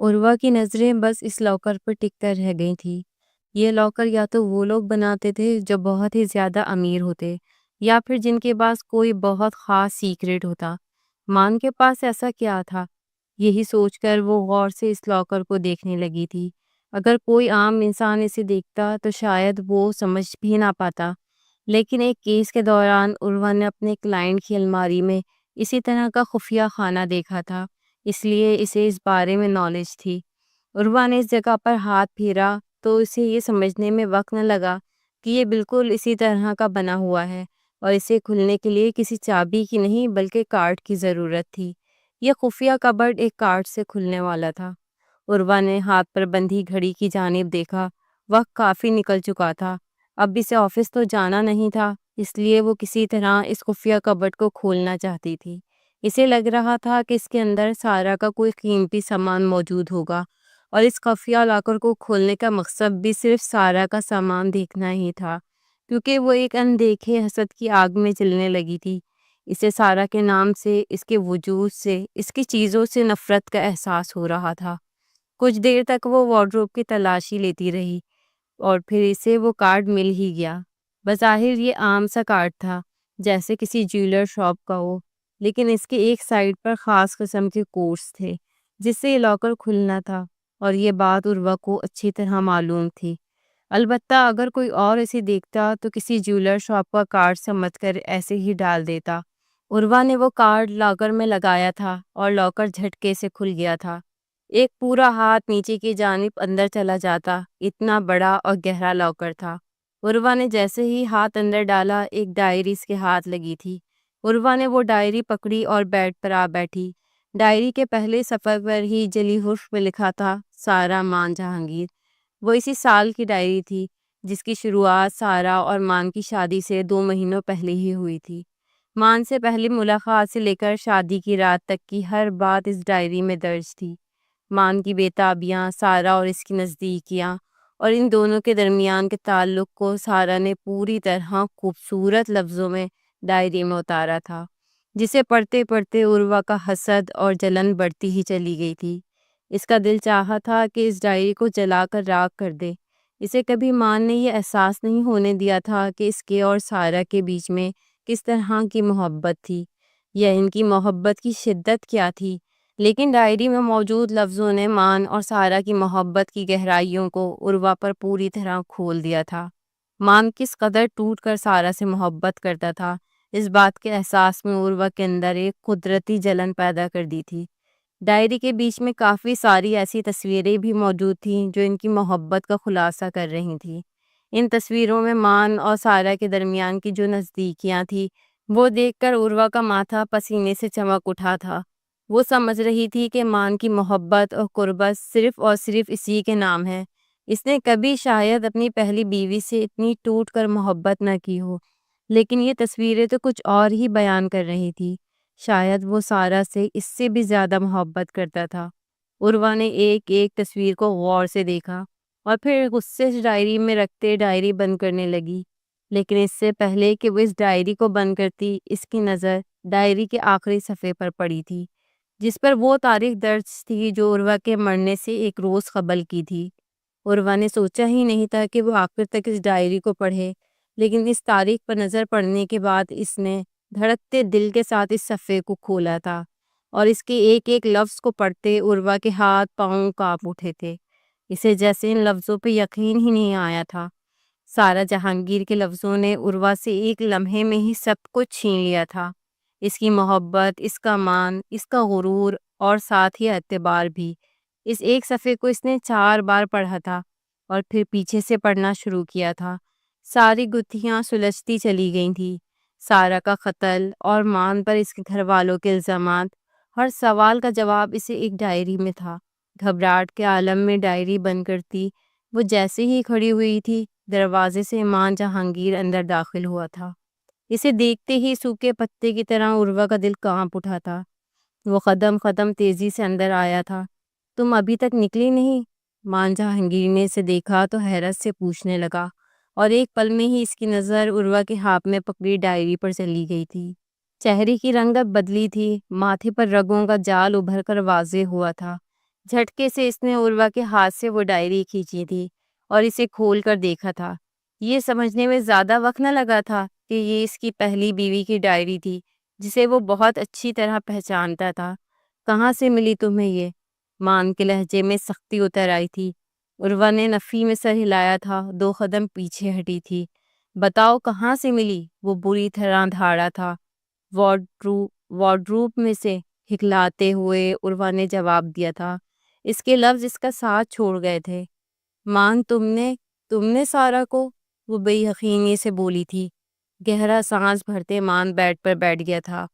عروہ کی نظریں بس اس لاکر پر ٹک کر رہ گئی تھی۔ یہ لاکر یا تو وہ لوگ بناتے تھے جو بہت ہی زیادہ امیر ہوتے، یا پھر جن کے پاس کوئی بہت خاص سیکریٹ ہوتا۔ مان کے پاس ایسا کیا تھا؟ یہی سوچ کر وہ غور سے اس لاکر کو دیکھنے لگی تھی۔ اگر کوئی عام انسان اسے دیکھتا تو شاید وہ سمجھ بھی نہ پاتا، لیکن ایک کیس کے دوران عروہ نے اپنے کلائنٹ کی الماری میں اسی طرح کا خفیہ خانہ دیکھا تھا، اس لیے اسے اس بارے میں نالج تھی۔ عروہ نے اس جگہ پر ہاتھ پھیرا تو اسے یہ سمجھنے میں وقت نہ لگا کہ یہ بالکل اسی طرح کا بنا ہوا ہے، اور اسے کھلنے کے لیے کسی چابی کی نہیں بلکہ کارڈ کی ضرورت تھی۔ یہ خفیہ کبرڈ ایک کارڈ سے کھلنے والا تھا۔ عروہ نے ہاتھ پر بندھی گھڑی کی جانب دیکھا۔ وقت کافی نکل چکا تھا، اب اسے آفس تو جانا نہیں تھا، اس لیے وہ کسی طرح اس خفیہ کبرڈ کو کھولنا چاہتی تھی۔ اسے لگ رہا تھا کہ اس کے اندر سارا کا کوئی قیمتی سامان موجود ہوگا، اور اس خفیہ لاکر کو کھولنے کا مقصد بھی صرف سارا کا سامان دیکھنا ہی تھا، کیونکہ وہ ایک اندیکھے حسد کی آگ میں جلنے لگی تھی۔ اسے سارا کے نام سے، اس کے وجود سے، اس کی چیزوں سے نفرت کا احساس ہو رہا تھا۔ کچھ دیر تک وہ وارڈروب کی تلاشی لیتی رہی، اور پھر اسے وہ کارڈ مل ہی گیا۔ بظاہر یہ عام سا کارڈ تھا، جیسے کسی جیولر شاپ کا ہو، لیکن اس کے ایک سائڈ پر خاص قسم کے کوڈز تھے جس سے یہ لاکر کھلنا تھا، اور یہ بات عروہ کو اچھی طرح معلوم تھی۔ البتہ اگر کوئی اور اسے دیکھتا تو کسی جیولر شاپ کا کارڈ سمجھ کر ایسے ہی ڈال دیتا۔ عروہ نے وہ کارڈ لاکر میں لگایا تھا اور لاکر جھٹکے سے کھل گیا تھا۔ ایک پورا ہاتھ نیچے کی جانب اندر چلا جاتا، اتنا بڑا اور گہرا لاکر تھا۔ عروہ نے جیسے ہی ہاتھ اندر ڈالا، ایک ڈائری اس کے ہاتھ لگی تھی۔ عروہ نے وہ ڈائری پکڑی اور بیڈ پر آ بیٹھی۔ ڈائری کے پہلے صفحے پر ہی جلی حرف میں لکھا تھا، سارہ مان جہانگیر۔ وہ اسی سال کی ڈائری تھی جس کی شروعات سارہ اور مان کی شادی سے 2 مہینوں پہلے ہی ہوئی تھی۔ مان سے پہلی ملاقات سے لے کر شادی کی رات تک کی ہر بات اس ڈائری میں درج تھی۔ مان کی بےتابیاں، سارہ اور اس کی نزدیکیاں، اور ان دونوں کے درمیان کے تعلق کو سارہ نے پوری طرح خوبصورت لفظوں میں ڈائری میں اتارا تھا، جسے پڑھتے پڑھتے عروہ کا حسد اور جلن بڑھتی ہی چلی گئی تھی۔ اس کا دل چاہا تھا کہ اس ڈائری کو جلا کر راکھ کر دے۔ اسے کبھی مان نے یہ احساس نہیں ہونے دیا تھا کہ اس کے اور سارہ کے بیچ میں کس طرح کی محبت تھی، یا ان کی محبت کی شدت کیا تھی، لیکن ڈائری میں موجود لفظوں نے مان اور سارہ کی محبت کی گہرائیوں کو عروہ پر پوری طرح کھول دیا تھا۔ مان کس قدر ٹوٹ کر سارہ سے محبت کرتا تھا، اس بات کے احساس میں عروہ کے اندر ایک قدرتی جلن پیدا کر دی تھی۔ ڈائری کے بیچ میں کافی ساری ایسی تصویریں بھی موجود تھیں جو ان کی محبت کا خلاصہ کر رہی تھیں۔ ان تصویروں میں مان اور سارہ کے درمیان کی جو نزدیکیاں تھیں، وہ دیکھ کر عروہ کا ماتھا پسینے سے چمک اٹھا تھا۔ وہ سمجھ رہی تھی کہ مان کی محبت اور قربت صرف اور صرف اسی کے نام ہے۔ اس نے کبھی شاید اپنی پہلی بیوی سے اتنی ٹوٹ کر محبت نہ کی ہو، لیکن یہ تصویریں تو کچھ اور ہی بیان کر رہی تھی۔ شاید وہ سارہ سے اس سے بھی زیادہ محبت کرتا تھا۔ عروہ نے ایک ایک تصویر کو غور سے دیکھا، اور پھر غصے سے ڈائری میں رکھتے ڈائری بند کرنے لگی۔ لیکن اس سے پہلے کہ وہ اس ڈائری کو بند کرتی، اس کی نظر ڈائری کے آخری صفحے پر پڑی تھی، جس پر وہ تاریخ درج تھی جو عروہ کے مرنے سے 1 روز قبل کی تھی۔ عروہ نے سوچا ہی نہیں تھا کہ وہ آخر تک اس ڈائری کو پڑھے، لیکن اس تاریخ پر نظر پڑنے کے بعد اس نے دھڑکتے دل کے ساتھ اس صفحے کو کھولا تھا، اور اس کے ایک ایک لفظ کو پڑھتے عروہ کے ہاتھ پاؤں کانپ اٹھے تھے۔ اسے جیسے ان لفظوں پہ یقین ہی نہیں آیا تھا۔ سارہ جہانگیر کے لفظوں نے عروہ سے ایک لمحے میں ہی سب کچھ چھین لیا تھا، اس کی محبت، اس کا مان، اس کا غرور، اور ساتھ ہی اعتبار بھی۔ اس ایک صفحے کو اس نے 4 بار پڑھا تھا، اور پھر پیچھے سے پڑھنا شروع کیا تھا۔ ساری گتھیاں سلجھتی چلی گئی تھیں۔ سارہ کا قتل اور مان پر اس کے گھر والوں کے الزامات، ہر سوال کا جواب اسے ایک ڈائری میں تھا۔ گھبراہٹ کے عالم میں ڈائری بند کرتی وہ جیسے ہی کھڑی ہوئی تھی، دروازے سے مان جہانگیر اندر داخل ہوا تھا۔ اسے دیکھتے ہی سوکھے پتے کی طرح عروہ کا دل کانپ اٹھا تھا۔ وہ قدم قدم تیزی سے اندر آیا تھا۔ تم ابھی تک نکلی نہیں؟ مان جہانگیر نے اسے دیکھا تو حیرت سے پوچھنے لگا، اور ایک پل میں ہی اس کی نظر عروہ کے ہاتھ میں پکڑی ڈائری پر چلی گئی تھی۔ چہرے کی رنگت بدلی تھی، ماتھے پر رگوں کا جال ابھر کر واضح ہوا تھا۔ جھٹکے سے اس نے عروہ کے ہاتھ سے وہ ڈائری کھینچی تھی اور اسے کھول کر دیکھا تھا۔ یہ سمجھنے میں زیادہ وقت نہ لگا تھا کہ یہ اس کی پہلی بیوی کی ڈائری تھی جسے وہ بہت اچھی طرح پہچانتا تھا۔ کہاں سے ملی تمہیں یہ؟ مان کے لہجے میں سختی اتر آئی تھی۔ عروہ نے نفی میں سر ہلایا تھا، 2 قدم پیچھے ہٹی تھی۔ بتاؤ کہاں سے ملی؟ وہ بری طرح دھاڑا تھا۔ وارڈروب میں سے، ہکلاتے ہوئے عروہ نے جواب دیا تھا۔ اس کے لفظ اس کا ساتھ چھوڑ گئے تھے۔ مان تم نے سارا کو؟ وہ بے یقینی سے بولی تھی۔ گہرا سانس بھرتے مان بیڈ پر بیٹھ گیا تھا۔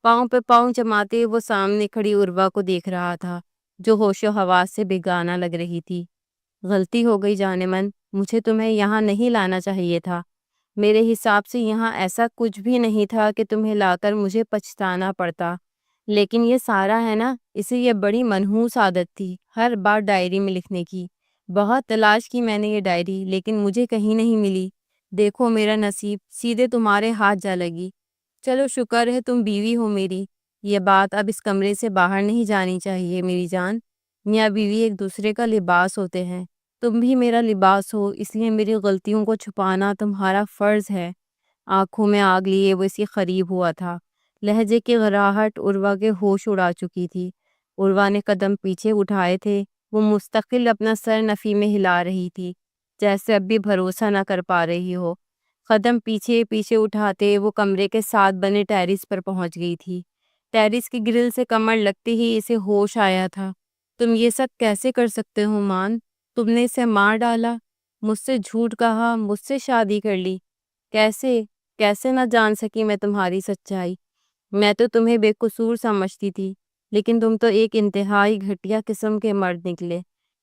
پاؤں پہ پاؤں جماتے وہ سامنے کھڑی عروہ کو دیکھ رہا تھا جو ہوش و حواس سے بیگانہ لگ رہی تھی۔ غلطی ہو گئی جان من، مجھے تمہیں یہاں نہیں لانا چاہیے تھا۔ میرے حساب سے یہاں ایسا کچھ بھی نہیں تھا کہ تمہیں لا کر مجھے پچھتانا پڑتا، لیکن یہ سارا ہے نا، اسے یہ بڑی منحوس عادت تھی ہر بار ڈائری میں لکھنے کی۔ بہت تلاش کی میں نے یہ ڈائری، لیکن مجھے کہیں نہیں ملی۔ دیکھو میرا نصیب، سیدھے تمہارے ہاتھ جا لگی۔ چلو شکر ہے تم بیوی ہو میری۔ یہ بات اب اس کمرے سے باہر نہیں جانی چاہیے میری جان۔ میاں بیوی ایک دوسرے کا لباس ہوتے ہیں، تم بھی میرا لباس ہو، اس لیے میری غلطیوں کو چھپانا تمہارا فرض ہے۔ آنکھوں میں آگ لیے وہ اس کے قریب ہوا تھا۔ لہجے کی غراہٹ عروہ کے ہوش اڑا چکی تھی۔ عروہ نے قدم پیچھے اٹھائے تھے۔ وہ مستقل اپنا سر نفی میں ہلا رہی تھی، جیسے اب بھی بھروسہ نہ کر پا رہی ہو۔ قدم پیچھے پیچھے اٹھاتے وہ کمرے کے ساتھ بنے ٹیرس پر پہنچ گئی تھی۔ ٹیرس کی گرل سے کمر لگتے ہی اسے ہوش آیا تھا۔ تم یہ سب کیسے کر سکتے ہو مان؟ تم نے اسے مار ڈالا، مجھ سے جھوٹ کہا، مجھ سے شادی کر لی۔ کیسے کیسے نہ جان سکی میں تمہاری سچائی؟ میں تو تمہیں بے قصور سمجھتی تھی، لیکن تم تو ایک انتہائی گھٹیا قسم کے مرد نکلے،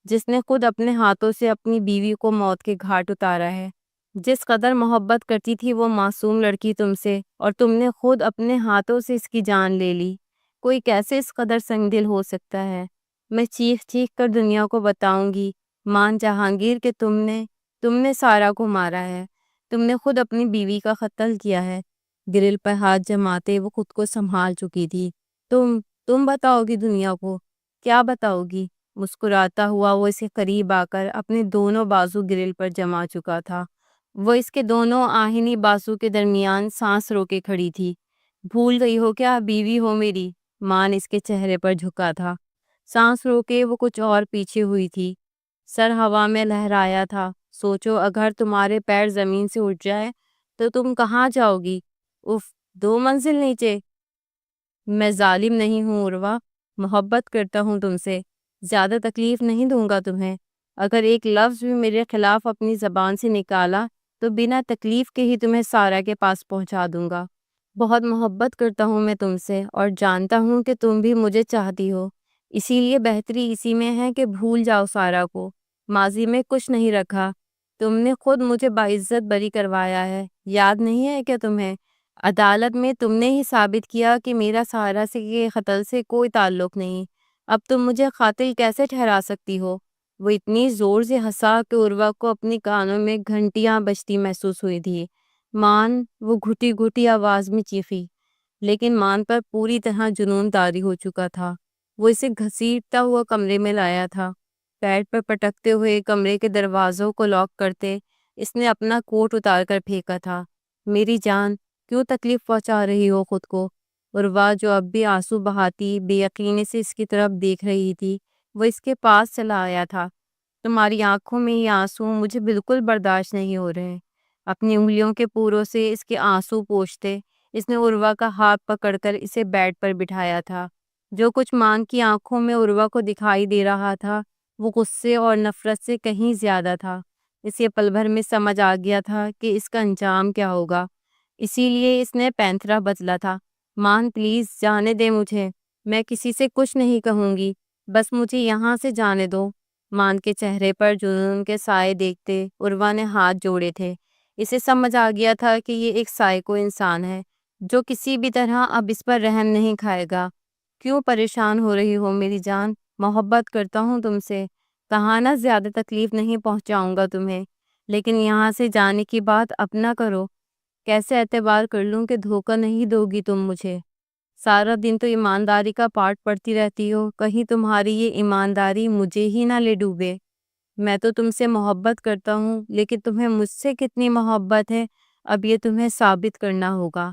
جس نے خود اپنے ہاتھوں سے اپنی بیوی کو موت کے گھاٹ اتارا ہے۔ جس قدر محبت کرتی تھی وہ معصوم لڑکی تم سے، اور تم نے خود اپنے ہاتھوں سے اس کی جان لے لی۔ کوئی کیسے اس قدر سنگ دل ہو سکتا ہے؟ میں چیخ چیخ کر دنیا کو بتاؤں گی مان جہانگیر کہ تم نے سارا کو مارا ہے، تم نے خود اپنی بیوی کا قتل کیا ہے۔ گرل پر ہاتھ جماتے وہ خود کو سنبھال چکی تھی۔ تم بتاؤ گی دنیا کو؟ کیا بتاؤ گی؟ مسکراتا ہوا وہ اسے قریب آ کر اپنے دونوں بازو گرل پر جما چکا تھا۔ وہ اس کے دونوں آہنی بازو کے درمیان سانس روکے کھڑی تھی۔ بھول گئی ہو کیا بیوی ہو میری؟ مان اس کے چہرے پر جھکا تھا۔ سانس روکے وہ کچھ اور پیچھے ہوئی تھی، سر ہوا میں لہرایا تھا۔ سوچو اگر تمہارے پیر زمین سے اٹھ جائے تو تم کہاں جاؤ گی؟ اف، 2 منزل نیچے؟ میں ظالم نہیں ہوں عروہ، محبت کرتا ہوں تم سے، زیادہ تکلیف نہیں دوں گا تمہیں۔ اگر ایک لفظ بھی میرے خلاف اپنی زبان سے نکالا تو بنا تکلیف کے ہی تمہیں سارا کے پاس پہنچا دوں گا۔ بہت محبت کرتا ہوں میں تم سے، اور جانتا ہوں کہ تم بھی مجھے چاہتی ہو، اسی لیے بہتری اسی میں ہے کہ بھول جاؤ سارا کو، ماضی میں کچھ نہیں رکھا۔ تم نے خود مجھے باعزت بری کروایا ہے، یاد نہیں ہے کیا تمہیں؟ عدالت میں تم نے ہی ثابت کیا کہ میرا سارا سے کے قتل سے کوئی تعلق نہیں۔ اب تم مجھے قاتل کیسے ٹھہرا سکتی ہو؟ وہ اتنی زور سے ہنسا کہ عروہ کو اپنی کانوں میں گھنٹیاں بجتی محسوس ہوئی تھی۔ مان، وہ گھٹی گھٹی آواز میں چیخی، لیکن مان پر پوری طرح جنون طاری ہو چکا تھا۔ وہ اسے گھسیٹتا ہوا کمرے میں لایا تھا۔ پیر پر پٹکتے ہوئے کمرے کے دروازوں کو لاک کرتے اس نے اپنا کوٹ اتار کر پھینکا تھا۔ میری جان، کیوں تکلیف پہنچا رہی ہو خود کو؟ عروہ جو اب بھی آنسو بہاتی بے یقینی سے اس کی طرف دیکھ رہی تھی، وہ اس کے پاس چلا آیا تھا۔ تمہاری آنکھوں میں یہ آنسو مجھے بالکل برداشت نہیں ہو رہے۔ اپنی انگلیوں کے پوروں سے اس کے آنسو پوچھتے اس نے عروہ کا ہاتھ پکڑ کر اسے بیڈ پر بٹھایا تھا۔ جو کچھ مان کی آنکھوں میں عروہ کو دکھائی دے رہا تھا وہ غصے اور نفرت سے کہیں زیادہ تھا۔ اسے پل بھر میں سمجھ آ گیا تھا کہ اس کا انجام کیا ہوگا، اسی لیے اس نے پینترا بدلا تھا۔ مان پلیز جانے دے مجھے، میں کسی سے کچھ نہیں کہوں گی، بس مجھے یہاں سے جانے دو۔ مان کے چہرے پر جنون کے سائے دیکھتے عروہ نے ہاتھ جوڑے تھے۔ اسے سمجھ آ گیا تھا کہ یہ ایک سائیکو انسان ہے جو کسی بھی طرح اب اس پر رحم نہیں کھائے گا۔ کیوں پریشان ہو رہی ہو میری جان؟ محبت کرتا ہوں تم سے، کہا نا زیادہ تکلیف نہیں پہنچاؤں گا تمہیں، لیکن یہاں سے جانے کی بات اب نہ کرو۔ کیسے اعتبار کر لوں کہ دھوکہ نہیں دو گی تم مجھے؟ سارا دن تو ایمانداری کا پارٹ پڑھتی رہتی ہو، کہیں تمہاری یہ ایمانداری مجھے ہی نہ لے ڈوبے۔ میں تو تم سے محبت کرتا ہوں، لیکن تمہیں مجھ سے کتنی محبت ہے اب یہ تمہیں ثابت کرنا ہوگا۔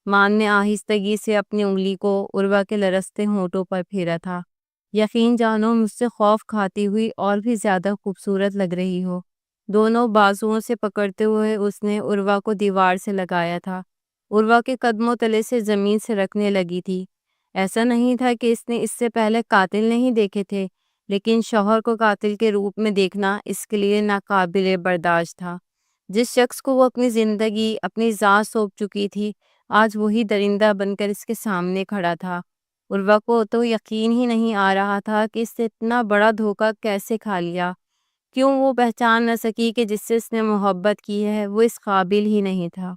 مان نے آہستگی سے اپنی انگلی کو عروہ کے لرزتے ہونٹوں پر پھیرا تھا۔ یقین جانو مجھ سے خوف کھاتی ہوئی اور بھی زیادہ خوبصورت لگ رہی ہو۔ دونوں بازوؤں سے پکڑتے ہوئے اس نے عروہ کو دیوار سے لگایا تھا۔ عروہ کے قدموں تلے سے زمین سے رکھنے لگی تھی۔ ایسا نہیں تھا کہ اس نے اس سے پہلے قاتل نہیں دیکھے تھے، لیکن شوہر کو قاتل کے روپ میں دیکھنا اس کے لیے ناقابل برداشت تھا۔ جس شخص کو وہ اپنی زندگی، اپنی ذات سونپ چکی تھی، آج وہی درندہ بن کر اس کے سامنے کھڑا تھا۔ عروہ کو تو یقین ہی نہیں آ رہا تھا کہ اس سے اتنا بڑا دھوکہ کیسے کھا لیا۔ کیوں وہ پہچان نہ سکی کہ جس سے اس نے محبت کی ہے وہ اس قابل ہی نہیں تھا۔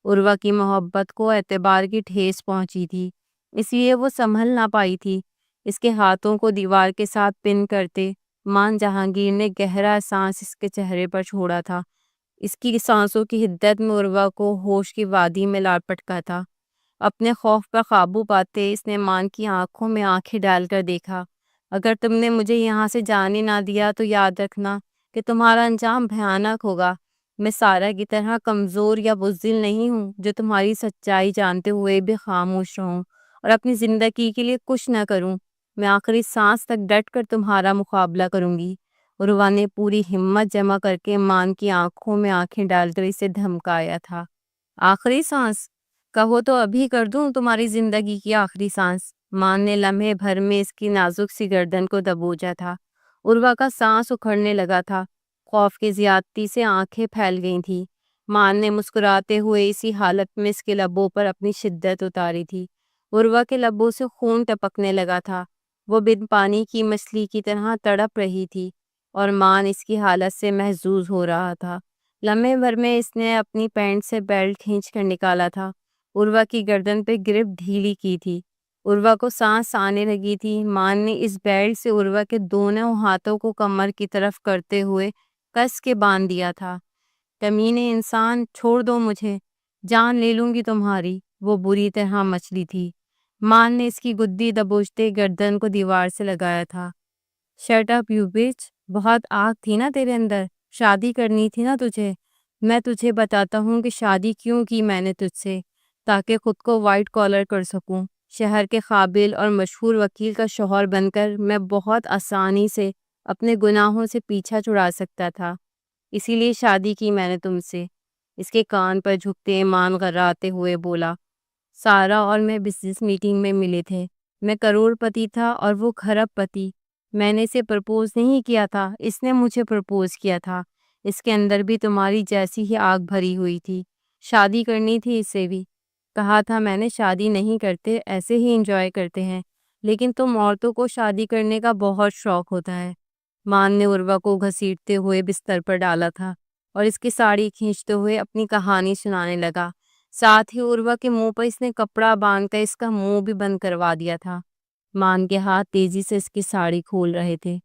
عروہ کی محبت کو اعتبار کی ٹھیس پہنچی تھی، اس لیے وہ سنبھل نہ پائی تھی۔ اس کے ہاتھوں کو دیوار کے ساتھ پن کرتے مان جہانگیر نے گہرا سانس اس کے چہرے پر چھوڑا تھا۔ اس کی سانسوں کی حدت میں عروہ کو ہوش کی وادی میں لا پٹکا تھا۔ اپنے خوف پر قابو پاتے اس نے مان کی آنکھوں میں آنکھیں ڈال کر دیکھا۔ اگر تم نے مجھے یہاں سے جانے نہ دیا تو یاد رکھنا کہ تمہارا انجام بھیانک ہوگا۔ میں سارا کی طرح کمزور یا بزدل نہیں ہوں جو تمہاری سچائی جانتے ہوئے بھی خاموش رہوں اور اپنی زندگی کے لیے کچھ نہ کروں۔ میں آخری سانس تک ڈٹ کر تمہارا مقابلہ کروں گی۔ عروہ نے پوری ہمت جمع کر کے مان کی آنکھوں میں آنکھیں ڈال کر اسے دھمکایا تھا۔ آخری سانس؟ کہو تو ابھی کر دوں تمہاری زندگی کی آخری سانس۔ مان نے لمحے بھر میں اس کی نازک سی گردن کو دبوچا تھا۔ عروہ کا سانس اکھڑنے لگا تھا۔ خوف کی زیادتی سے آنکھیں پھیل گئی تھیں۔ مان نے مسکراتے ہوئے اسی حالت میں اس کے لبوں پر اپنی شدت اتاری تھی۔ عروہ کے لبوں سے خون ٹپکنے لگا تھا۔ وہ بن پانی کی مچھلی کی طرح تڑپ رہی تھی اور مان اس کی حالت سے محظوظ ہو رہا تھا۔ لمحے بھر میں اس نے اپنی پینٹ سے بیلٹ کھینچ کر نکالا تھا۔ عروہ کی گردن پہ گرپ ڈھیلی کی تھی۔ عروہ کو سانس آنے لگی تھی۔ مان نے اس بیلٹ سے عروہ کے دونوں ہاتھوں کو کمر کی طرف کرتے ہوئے کس کے باندھ دیا تھا۔ کمینے انسان، چھوڑ دو مجھے، جان لے لوں گی تمہاری۔ وہ بری طرح مچلی تھی۔ مان نے اس کی گدی دبوچتے گردن کو دیوار سے لگایا تھا۔ شٹ اپ یو بچ، بہت آگ تھی نا تیرے اندر، شادی کرنی تھی نا تجھے۔ میں تجھے بتاتا ہوں کہ شادی کیوں کی میں نے تجھ سے، تاکہ خود کو وائٹ کالر کر سکوں۔ شہر کے قابل اور مشہور وکیل کا شوہر بن کر میں بہت آسانی سے اپنے گناہوں سے پیچھا چھڑا سکتا تھا، اسی لیے شادی کی میں نے تم سے۔ اس کے کان پر جھکتے مان غراتے ہوئے بولا، سارا اور میں بزنس میٹنگ میں ملے تھے۔ میں کروڑ پتی تھا اور وہ کھرب پتی۔ میں نے اسے پرپوز نہیں کیا تھا، اس نے مجھے پرپوز کیا تھا۔ اس کے اندر بھی تمہاری جیسی ہی آگ بھری ہوئی تھی، شادی کرنی تھی اسے بھی۔ کہا تھا میں نے شادی نہیں کرتے، ایسے ہی انجوائے کرتے ہیں، لیکن تم عورتوں کو شادی کرنے کا بہت شوق ہوتا ہے۔ مان نے عروہ کو گھسیٹتے ہوئے بستر پر ڈالا تھا اور اس کی ساڑی کھینچتے ہوئے اپنی کہانی سنانے لگا۔ ساتھ ہی عروہ کے منہ پر اس نے کپڑا باندھ کر اس کا منہ بھی بند کروا دیا تھا۔ مان کے ہاتھ تیزی سے اس کی ساڑی کھول رہے تھے۔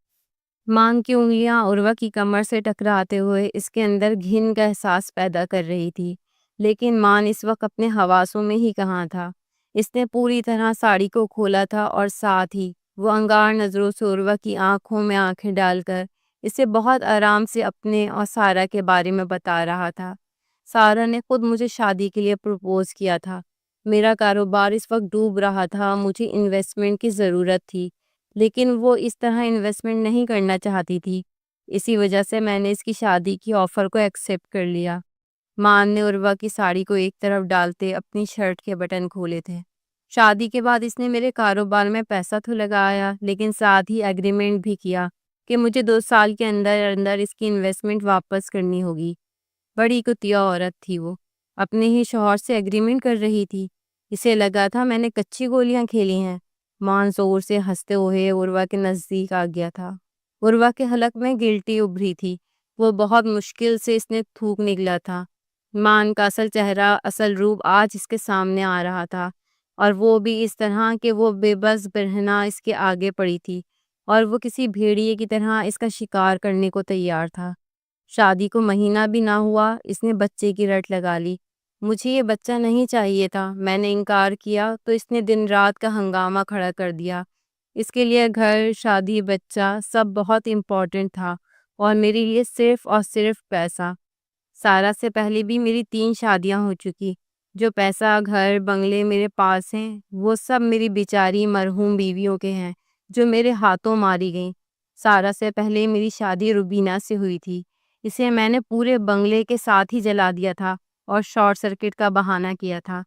مان کی انگلیاں عروہ کی کمر سے ٹکراتے ہوئے اس کے اندر گھن کا احساس پیدا کر رہی تھی، لیکن مان اس وقت اپنے حواسوں میں ہی کہاں تھا۔ اس نے پوری طرح ساڑی کو کھولا تھا اور ساتھ ہی وہ انگار نظروں سے عروہ کی آنکھوں میں آنکھیں ڈال کر اسے بہت آرام سے اپنے اور سارا کے بارے میں بتا رہا تھا۔ سارا نے خود مجھے شادی کے لیے پروپوز کیا تھا۔ میرا کاروبار اس وقت ڈوب رہا تھا، مجھے انویسٹمنٹ کی ضرورت تھی، لیکن وہ اس طرح انویسٹمنٹ نہیں کرنا چاہتی تھی۔ اسی وجہ سے میں نے اس کی شادی کی آفر کو ایکسیپٹ کر لیا۔ مان نے عروہ کی ساڑی کو ایک طرف ڈالتے اپنی شرٹ کے بٹن کھولے تھے۔ شادی کے بعد اس نے میرے کاروبار میں پیسہ تو لگایا، لیکن ساتھ ہی ایگریمنٹ بھی کیا کہ مجھے 2 سال کے اندر اندر اس کی انویسٹمنٹ واپس کرنی ہوگی۔ بڑی کتیا عورت تھی وہ، اپنے ہی شوہر سے ایگریمنٹ کر رہی تھی۔ اسے لگا تھا میں نے کچی گولیاں کھیلی ہیں۔ مان زور سے ہنستے ہوئے عروہ کے نزدیک آ گیا تھا۔ عروہ کے حلق میں گلٹی ابھری تھی، وہ بہت مشکل سے اس نے تھوک نکلا تھا۔ مان کا اصل چہرہ، اصل روپ آج اس کے سامنے آ رہا تھا، اور وہ بھی اس طرح کہ وہ بے بس برہنہ اس کے آگے پڑی تھی اور وہ کسی بھیڑیے کی طرح اس کا شکار کرنے کو تیار تھا۔ شادی کو مہینہ بھی نہ ہوا اس نے بچے کی رٹ لگا لی۔ مجھے یہ بچہ نہیں چاہیے تھا۔ میں نے انکار کیا تو اس نے دن رات کا ہنگامہ کھڑا کر دیا۔ اس کے لیے گھر، شادی، بچہ سب بہت امپورٹنٹ تھا اور میرے لیے صرف اور صرف پیسہ۔ سارا سے پہلے بھی میری 3 شادیاں ہو چکی۔ جو پیسہ، گھر، بنگلے میرے پاس ہیں وہ سب میری بیچاری مرحوم بیویوں کے ہیں جو میرے ہاتھوں ماری گئیں۔ سارا سے پہلے میری شادی روبینہ سے ہوئی تھی۔ اسے میں نے پورے بنگلے کے ساتھ ہی جلا دیا تھا اور شارٹ سرکٹ کا بہانہ کیا تھا۔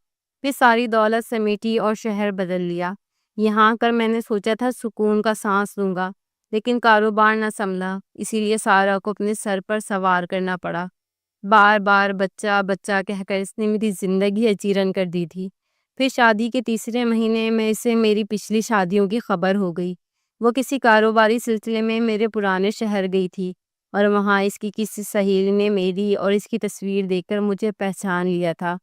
پھر ساری دولت سمیٹی اور شہر بدل لیا۔ یہاں کر میں نے سوچا تھا سکون کا سانس لوں گا، لیکن کاروبار نہ سنبھلا، اسی لیے سارا کو اپنے سر پر سوار کرنا پڑا۔ بار بار بچہ بچہ کہہ کر اس نے میری زندگی اچیرن کر دی تھی۔ پھر شادی کے تیسرے مہینے میں اسے میری پچھلی شادیوں کی خبر ہو گئی۔ وہ کسی کاروباری سلسلے میں میرے پرانے شہر گئی تھی اور وہاں اس کی کسی سہیلی نے میری اور اس کی تصویر دیکھ کر مجھے پہچان لیا تھا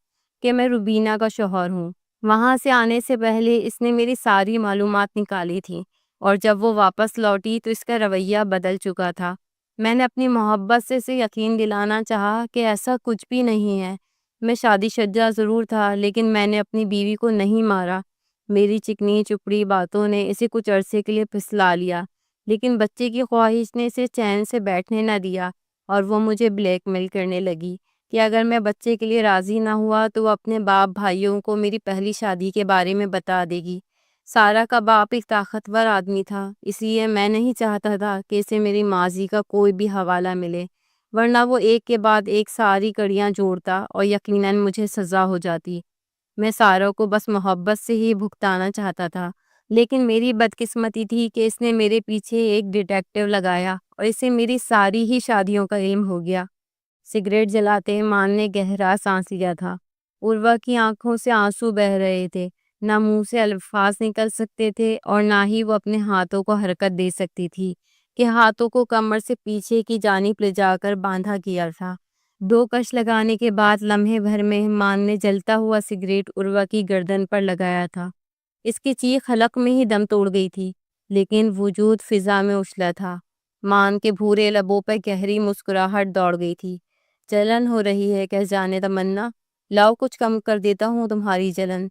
کہ میں روبینہ کا شوہر ہوں۔ وہاں سے آنے سے پہلے اس نے میری ساری معلومات نکالی تھی اور جب وہ واپس لوٹی تو اس کا رویہ بدل چکا تھا۔ میں نے اپنی محبت سے اسے یقین دلانا چاہا کہ ایسا کچھ بھی نہیں ہے۔ میں شادی شدہ ضرور تھا لیکن میں نے اپنی بیوی کو نہیں مارا۔ میری چکنی چپڑی باتوں نے اسے کچھ عرصے کے لیے پھسلا لیا، لیکن بچے کی خواہش نے اسے چین سے بیٹھنے نہ دیا اور وہ مجھے بلیک میل کرنے لگی کہ اگر میں بچے کے لیے راضی نہ ہوا تو وہ اپنے باپ بھائیوں کو میری پہلی شادی کے بارے میں بتا دے گی۔ سارا کا باپ ایک طاقتور آدمی تھا، اس لیے میں نہیں چاہتا تھا کہ اسے میری ماضی کا کوئی بھی حوالہ ملے، ورنہ وہ ایک کے بعد ایک ساری کڑیاں جوڑتا اور یقیناً مجھے سزا ہو جاتی۔ میں سارا کو بس محبت سے ہی بھگتانا چاہتا تھا، لیکن میری بدقسمتی تھی کہ اس نے میرے پیچھے ایک ڈیٹیکٹیو لگایا اور اسے میری ساری ہی شادیوں کا علم ہو گیا۔ سگریٹ جلاتے مان نے گہرا سانس لیا تھا۔ عروہ کی آنکھوں سے آنسو بہہ رہے تھے، نہ منہ سے الفاظ نکل سکتے تھے اور نہ ہی وہ اپنے ہاتھوں کو حرکت دے سکتی تھی کہ ہاتھوں کو کمر سے پیچھے کی جانب لے جا کر باندھا کیا تھا۔ 2 کش لگانے کے بعد لمحے بھر میں مان نے جلتا ہوا سگریٹ عروہ کی گردن پر لگایا تھا۔ اس کی چیخ حلق میں ہی دم توڑ گئی تھی، لیکن وجود فضا میں اچھلا تھا۔ مان کے بھورے لبوں پر گہری مسکراہٹ دوڑ گئی تھی۔ جلن ہو رہی ہے کہہ جانے تمنا، لاؤ کچھ کم کر دیتا ہوں تمہاری جلن۔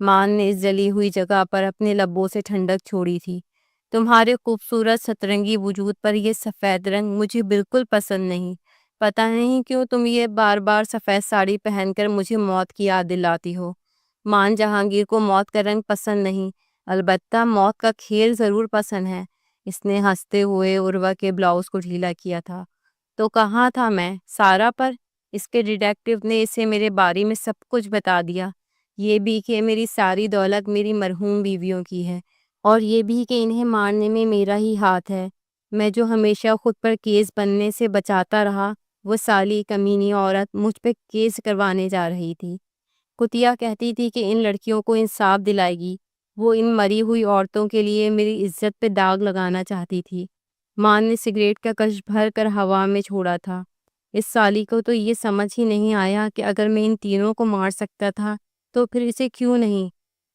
مان نے اس جلی ہوئی جگہ پر اپنے لبوں سے ٹھنڈک چھوڑی تھی۔ تمہارے خوبصورت سترنگی وجود پر یہ سفید رنگ مجھے بالکل پسند نہیں۔ پتہ نہیں کیوں تم یہ بار بار سفید ساڑی پہن کر مجھے موت کی یاد دلاتی ہو۔ مان جہانگیر کو موت کا رنگ پسند نہیں، البتہ موت کا کھیل ضرور پسند ہے۔ اس نے ہنستے ہوئے عروہ کے بلاؤز کو ڈھیلا کیا تھا۔ تو کہاں تھا میں؟ سارا پر۔ اس کے ڈیٹیکٹیو نے اسے میرے بارے میں سب کچھ بتا دیا، یہ بھی کہ میری ساری دولت میری مرحوم بیویوں کی ہے، اور یہ بھی کہ انہیں مارنے میں میرا ہی ہاتھ ہے۔ میں جو ہمیشہ خود پر کیس بننے سے بچاتا رہا، وہ سالی کمینی عورت مجھ پہ کیس کروانے جا رہی تھی۔ کتیا کہتی تھی کہ ان لڑکیوں کو انصاف دلائے گی۔ وہ ان مری ہوئی عورتوں کے لیے میری عزت پہ داغ لگانا چاہتی تھی۔ مان نے سگریٹ کا کش بھر کر ہوا میں چھوڑا تھا۔ اس سالی کو تو یہ سمجھ ہی نہیں آیا کہ اگر میں ان تینوں کو مار سکتا تھا تو پھر اسے کیوں نہیں۔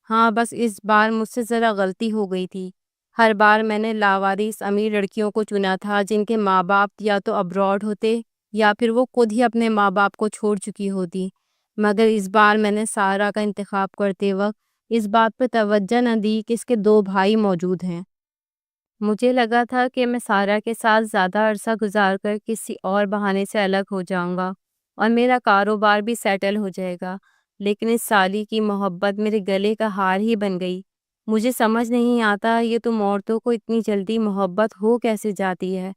ہاں بس اس بار مجھ سے ذرا غلطی ہو گئی تھی۔ ہر بار میں نے لاوارث امیر لڑکیوں کو چنا تھا جن کے ماں باپ یا تو ابراڈ ہوتے یا پھر وہ خود ہی اپنے ماں باپ کو چھوڑ چکی ہوتی، مگر اس بار میں نے سارا کا انتخاب کرتے وقت اس بات پر توجہ نہ دی کہ اس کے 2 بھائی موجود ہیں۔ مجھے لگا تھا کہ میں سارا کے ساتھ زیادہ عرصہ گزار کر کسی اور بہانے سے الگ ہو جاؤں گا اور میرا کاروبار بھی سیٹل ہو جائے گا، لیکن اس سالی کی محبت میرے گلے کا ہار ہی بن گئی۔ مجھے سمجھ نہیں آتا یہ تم عورتوں کو اتنی جلدی محبت ہو کیسے جاتی ہے۔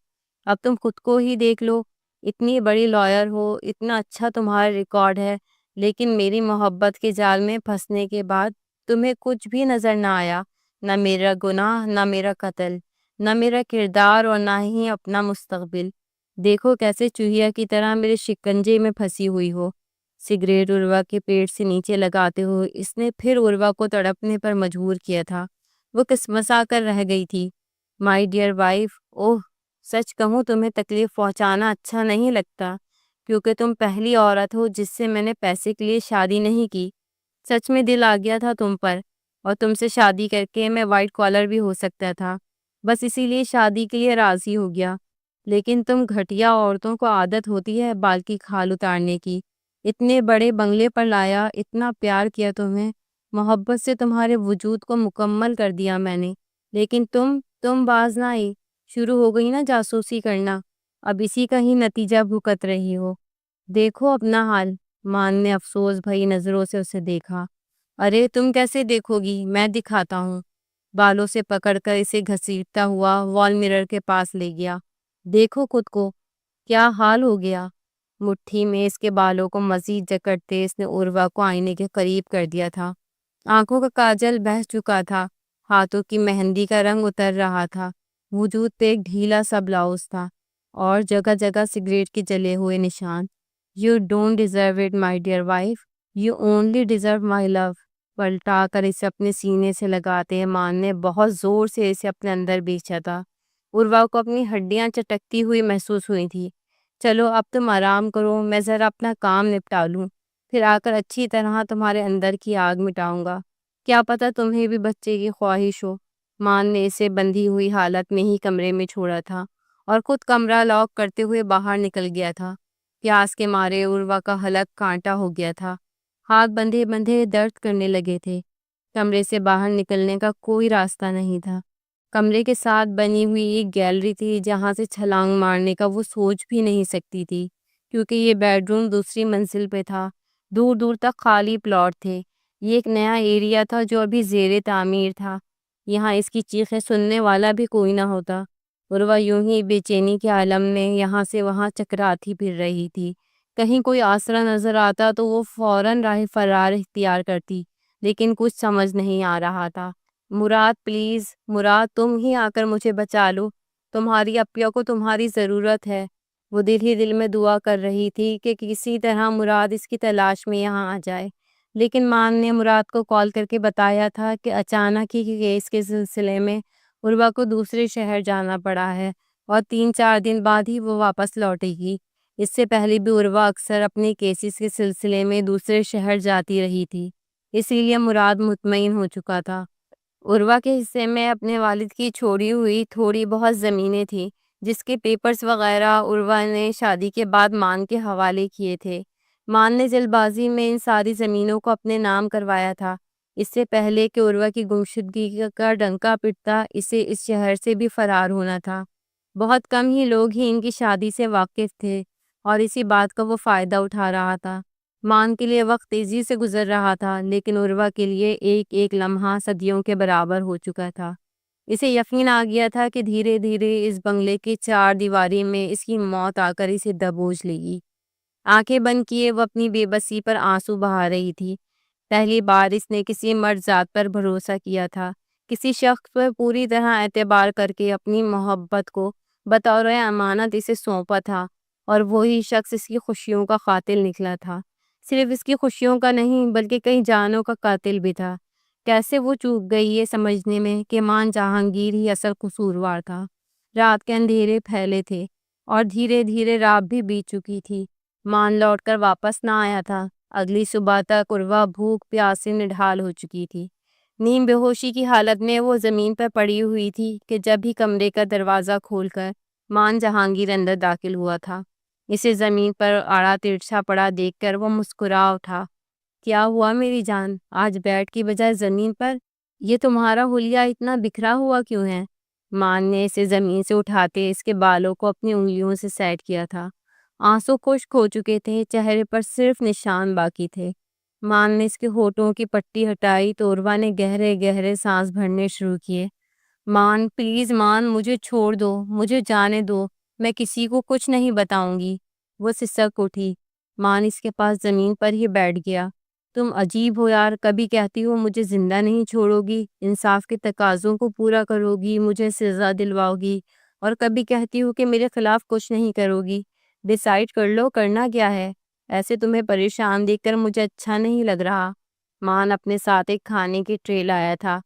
اب تم خود کو ہی دیکھ لو، اتنی بڑی لائر ہو، اتنا اچھا تمہارا ریکارڈ ہے، لیکن میری محبت کے جال میں پھنسنے کے بعد تمہیں کچھ بھی نظر نہ آیا، نہ میرا گناہ، نہ میرا قتل، نہ میرا کردار اور نہ ہی اپنا مستقبل۔ دیکھو کیسے چوہیا کی طرح میرے شکنجے میں پھنسی ہوئی ہو۔ سگریٹ عروہ کے پیٹ سے نیچے لگاتے ہوئے اس نے پھر عروہ کو تڑپنے پر مجبور کیا تھا۔ وہ کسمسا کر رہ گئی تھی۔ مائی ڈیئر وائف، اوہ سچ کہوں تمہیں تکلیف پہنچانا اچھا نہیں لگتا، کیونکہ تم پہلی عورت ہو جس سے میں نے پیسے کے لیے شادی نہیں کی۔ سچ میں دل آ گیا تھا تم پر، اور تم سے شادی کر کے میں وائٹ کالر بھی ہو سکتا تھا، بس اسی لیے شادی کے لیے راضی ہو گیا۔ لیکن تم گھٹیا عورتوں کو عادت ہوتی ہے بال کی کھال اتارنے کی، اتنے بڑے بنگلے پر لایا، اتنا پیار کیا تمہیں، محبت سے تمہارے وجود کو مکمل کر دیا میں نے، لیکن تم باز نہ آئی، شروع ہو گئی نا جاسوسی کرنا، اب اسی کا ہی نتیجہ بھگت رہی ہو۔ دیکھو اپنا حال۔ مان نے افسوس بھری نظروں سے اسے دیکھا۔ ارے تم کیسے دیکھو گی، میں دکھاتا ہوں۔ بالوں سے پکڑ کر اسے گھسیٹتا ہوا وال مرر کے پاس لے گیا۔ دیکھو خود کو، کیا حال ہو گیا۔ مٹھی میں اس کے بالوں کو مزید جکڑتے اس نے عروہ کو آئینے کے قریب کر دیا تھا۔ آنکھوں کا کاجل بہہ چکا تھا، ہاتھوں کی مہندی کا رنگ اتر رہا تھا، وجود پہ ایک ڈھیلا سا بلاؤز تھا اور جگہ جگہ سگریٹ کے جلے ہوئے نشان۔ You don't deserve it, my dear wife. You only deserve my love. پلٹا کر اسے اپنے سینے سے لگاتے مان نے بہت زور سے اسے اپنے اندر بیچا تھا۔ عروہ کو اپنی ہڈیاں چٹکتی ہوئی محسوس ہوئی تھی۔ چلو اب تم آرام کرو، میں ذرا اپنا کام نپٹا لوں، پھر آ کر اچھی طرح تمہارے اندر کی آگ مٹاؤں گا۔ کیا پتہ تمہیں بھی بچے کی خواہش ہو۔ مان نے اسے بندھی ہوئی حالت میں ہی کمرے میں چھوڑا تھا اور خود کمرہ لاک کرتے ہوئے باہر نکل گیا تھا۔ پیاس کے مارے عروہ کا حلق کانٹا ہو گیا تھا، ہاتھ بندھے بندھے درد کرنے لگے تھے۔ کمرے سے باہر نکلنے کا کوئی راستہ نہیں تھا۔ کمرے کے ساتھ بنی ہوئی ایک گیلری تھی جہاں سے چھلانگ مارنے کا وہ سوچ بھی نہیں سکتی تھی، کیونکہ یہ بیڈ روم دوسری منزل پہ تھا۔ دور دور تک خالی پلاٹ تھے۔ یہ ایک نیا ایریا تھا جو ابھی زیر تعمیر تھا۔ یہاں اس کی چیخیں سننے والا بھی کوئی نہ ہوتا۔ عروہ یوں ہی بے چینی کے عالم میں یہاں سے وہاں چکراتی پھر رہی تھی۔ کہیں کوئی آسرا نظر آتا تو وہ فوراً راہ فرار اختیار کرتی، لیکن کچھ سمجھ نہیں آ رہا تھا۔ مراد پلیز، مراد تم ہی آ کر مجھے بچا لو، تمہاری اپیہ کو تمہاری ضرورت ہے۔ وہ دل ہی دل میں دعا کر رہی تھی کہ کسی طرح مراد اس کی تلاش میں یہاں آ جائے، لیکن مان نے مراد کو کال کر کے بتایا تھا کہ اچانک ہی کیس کے سلسلے میں عروہ کو دوسرے شہر جانا پڑا ہے اور 3-4 دن بعد ہی وہ واپس لوٹے گی۔ اس سے پہلے بھی عروہ اکثر اپنے کیسز کے سلسلے میں دوسرے شہر جاتی رہی تھی، اسی لیے مراد مطمئن ہو چکا تھا۔ عروہ کے حصے میں اپنے والد کی چھوڑی ہوئی تھوڑی بہت زمینیں تھیں، جس کے پیپرز وغیرہ عروہ نے شادی کے بعد مان کے حوالے کیے تھے۔ مان نے جلد بازی میں ان ساری زمینوں کو اپنے نام کروایا تھا، اس سے پہلے کہ عروہ کی گمشدگی کا ڈنکا پٹتا اسے اس شہر سے بھی فرار ہونا تھا۔ بہت کم ہی لوگ ہی ان کی شادی سے واقف تھے اور اسی بات کا وہ فائدہ اٹھا رہا تھا۔ مان کے لیے وقت تیزی سے گزر رہا تھا، لیکن عروہ کے لیے ایک ایک لمحہ صدیوں کے برابر ہو چکا تھا۔ اسے یقین آ گیا تھا کہ دھیرے دھیرے اس بنگلے کی 4 دیواری میں اس کی موت آ کر اسے دبوچ لے گی۔ آنکھیں بند کیے وہ اپنی بے بسی پر آنسو بہا رہی تھی۔ پہلی بار اس نے کسی مرد ذات پر بھروسہ کیا تھا، کسی شخص پر پوری طرح اعتبار کر کے اپنی محبت کو بطور امانت اسے سونپا تھا، اور وہی شخص اس کی خوشیوں کا قاتل نکلا تھا۔ صرف اس کی خوشیوں کا نہیں بلکہ کئی جانوں کا قاتل بھی تھا۔ کیسے وہ چوک گئی یہ سمجھنے میں کہ مان جہانگیر ہی اصل قصوروار تھا۔ رات کے اندھیرے پھیلے تھے اور دھیرے دھیرے رات بھی بیت چکی تھی۔ مان لوٹ کر واپس نہ آیا تھا۔ اگلی صبح تک عروہ بھوک پیاس سے نڈھال ہو چکی تھی۔ نیم بے ہوشی کی حالت میں وہ زمین پر پڑی ہوئی تھی کہ جب ہی کمرے کا دروازہ کھول کر مان جہانگیر اندر داخل ہوا تھا۔ اسے زمین پر آڑا ترچھا پڑا دیکھ کر وہ مسکرا اٹھا۔ کیا ہوا میری جان، آج بیڈ کی بجائے زمین پر؟ یہ تمہارا حلیہ اتنا بکھرا ہوا کیوں ہے؟ مان نے اسے زمین سے اٹھاتے اس کے بالوں کو اپنی انگلیوں سے سیٹ کیا تھا۔ آنسو خشک ہو چکے تھے، چہرے پر صرف نشان باقی تھے۔ مان نے اس کے ہونٹوں کی پٹی ہٹائی تو عروہ نے گہرے گہرے سانس بھرنے شروع کیے۔ مان پلیز مان، مجھے چھوڑ دو، مجھے جانے دو، میں کسی کو کچھ نہیں بتاؤں گی۔ وہ سسک اٹھی۔ مان اس کے پاس زمین پر ہی بیٹھ گیا۔ تم عجیب ہو یار، کبھی کہتی ہو مجھے زندہ نہیں چھوڑو گی، انصاف کے تقاضوں کو پورا کرو گی، مجھے سزا دلواؤ گی، اور کبھی کہتی ہو کہ میرے خلاف کچھ نہیں کرو گی۔ ڈیسائیڈ کر لو کرنا کیا ہے۔ ایسے تمہیں پریشان دیکھ کر مجھے اچھا نہیں لگ رہا۔ مان اپنے ساتھ ایک کھانے کی ٹرے لایا تھا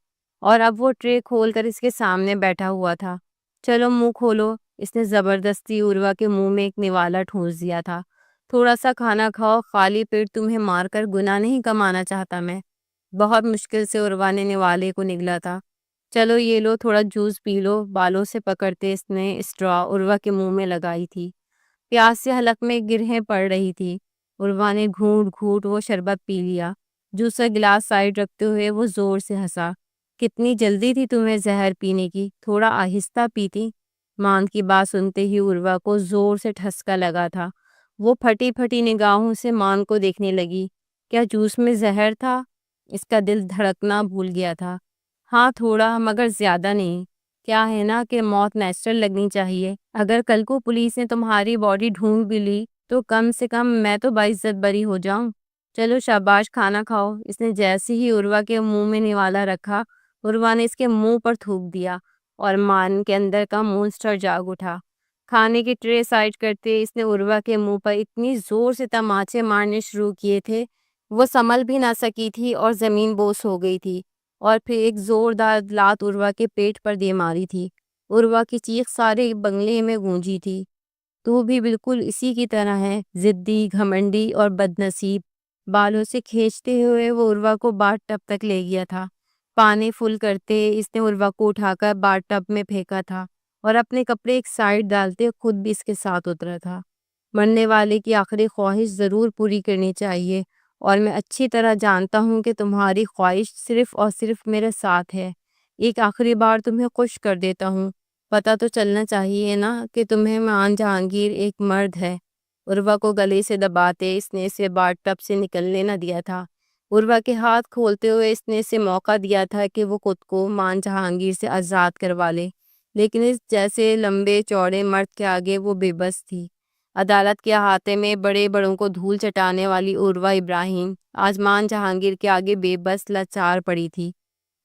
اور اب وہ ٹرے کھول کر اس کے سامنے بیٹھا ہوا تھا۔ چلو منہ کھولو، اس نے زبردستی عروہ کے منہ میں ایک نوالا ٹھونس دیا تھا۔ تھوڑا سا کھانا کھاؤ، خالی پیٹ تمہیں مار کر گناہ نہیں کمانا چاہتا میں۔ بہت مشکل سے عروہ نے نوالے کو نگلا تھا۔ چلو یہ لو، تھوڑا جوس پی لو، بالوں سے پکڑتے اس نے اسٹرا عروہ کے منہ میں لگائی تھی۔ پیاس سے حلق میں گرہیں پڑ رہی تھی۔ عروہ نے گھونٹ گھونٹ وہ شربت پی لیا۔ دوسرا گلاس سائڈ رکھتے ہوئے وہ زور سے ہنسا۔ کتنی جلدی تھی تمہیں زہر پینے کی، تھوڑا آہستہ پیتی۔ مان کی بات سنتے ہی عروہ کو زور سے ٹھسکا لگا تھا۔ وہ پھٹی پھٹی نگاہوں سے مان کو دیکھنے لگی۔ کیا جوس میں زہر تھا؟ اس کا دل دھڑکنا بھول گیا تھا۔ ہاں تھوڑا، مگر زیادہ نہیں۔ کیا ہے نا کہ موت نیچرل لگنی چاہیے۔ اگر کل کو پولیس نے تمہاری باڈی ڈھونڈ بھی لی تو کم سے کم میں تو باعزت بری ہو جاؤں۔ چلو شاباش، کھانا کھاؤ۔ اس نے جیسے ہی عروہ کے منہ میں نوالا رکھا، عروہ نے اس کے منہ پر تھوک دیا اور مان کے اندر کا مونسٹر جاگ اٹھا۔ کھانے کی ٹرے سائڈ کرتے اس نے عروہ کے منہ پر اتنی زور سے تماچے مارنے شروع کیے تھے، وہ سنبھل بھی نہ سکی تھی اور زمین بوس ہو گئی تھی، اور پھر ایک زوردار لات عروہ کے پیٹ پر دے ماری تھی۔ عروہ کی چیخ سارے بنگلے میں گونجی تھی۔ تو بھی بالکل اسی کی طرح ہے، ضدی، گھمنڈی اور بدنصیب۔ بالوں سے کھینچتے ہوئے وہ عروہ کو باتھ ٹب تک لے گیا تھا۔ پانی فل کرتے اس نے عروہ کو اٹھا کر باتھ ٹب میں پھینکا تھا اور اپنے کپڑے ایک سائڈ ڈالتے خود بھی اس کے ساتھ اترا تھا۔ مرنے والے کی آخری خواہش ضرور پوری کرنی چاہیے، اور میں اچھی طرح جانتا ہوں کہ تمہاری خواہش صرف اور صرف میرے ساتھ ہے۔ ایک آخری بار تمہیں خوش کر دیتا ہوں۔ پتہ تو چلنا چاہیے نا کہ تمہیں مان جہانگیر ایک مرد ہے۔ عروہ کو گلے سے دباتے اس نے اسے باتھ ٹب سے نکلنے نہ دیا تھا۔ عروہ کے ہاتھ کھولتے ہوئے اس نے اسے موقع دیا تھا کہ وہ خود کو مان جہانگیر سے آزاد کروا لے، لیکن اس جیسے لمبے چوڑے مرد کے آگے وہ بے بس تھی۔ عدالت کے احاطے میں بڑے بڑوں کو دھول چٹانے والی عروہ ابراہیم آج مان جہانگیر کے آگے بے بس لاچار پڑی تھی۔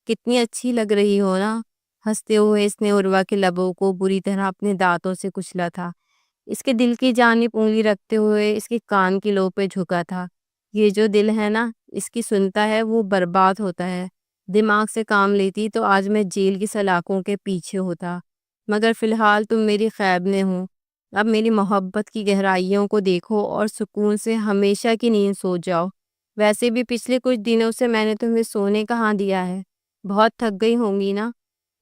کتنی اچھی لگ رہی ہو نا؟ ہنستے ہوئے اس نے عروہ کے لبوں کو بری طرح اپنے دانتوں سے کچلا تھا۔ اس کے دل کی جانب انگلی رکھتے ہوئے اس کے کان کی لو پہ جھکا تھا۔ یہ جو دل ہے نا، اس کی سنتا ہے وہ برباد ہوتا ہے۔ دماغ سے کام لیتی تو آج میں جیل کی سلاخوں کے پیچھے ہوتا، مگر فی الحال تم میری خیب میں ہو۔ اب میری محبت کی گہرائیوں کو دیکھو اور سکون سے ہمیشہ کی نیند سو جاؤ۔ ویسے بھی پچھلے کچھ دنوں سے میں نے تمہیں سونے کہاں دیا ہے؟ بہت تھک گئی ہوں گی نا؟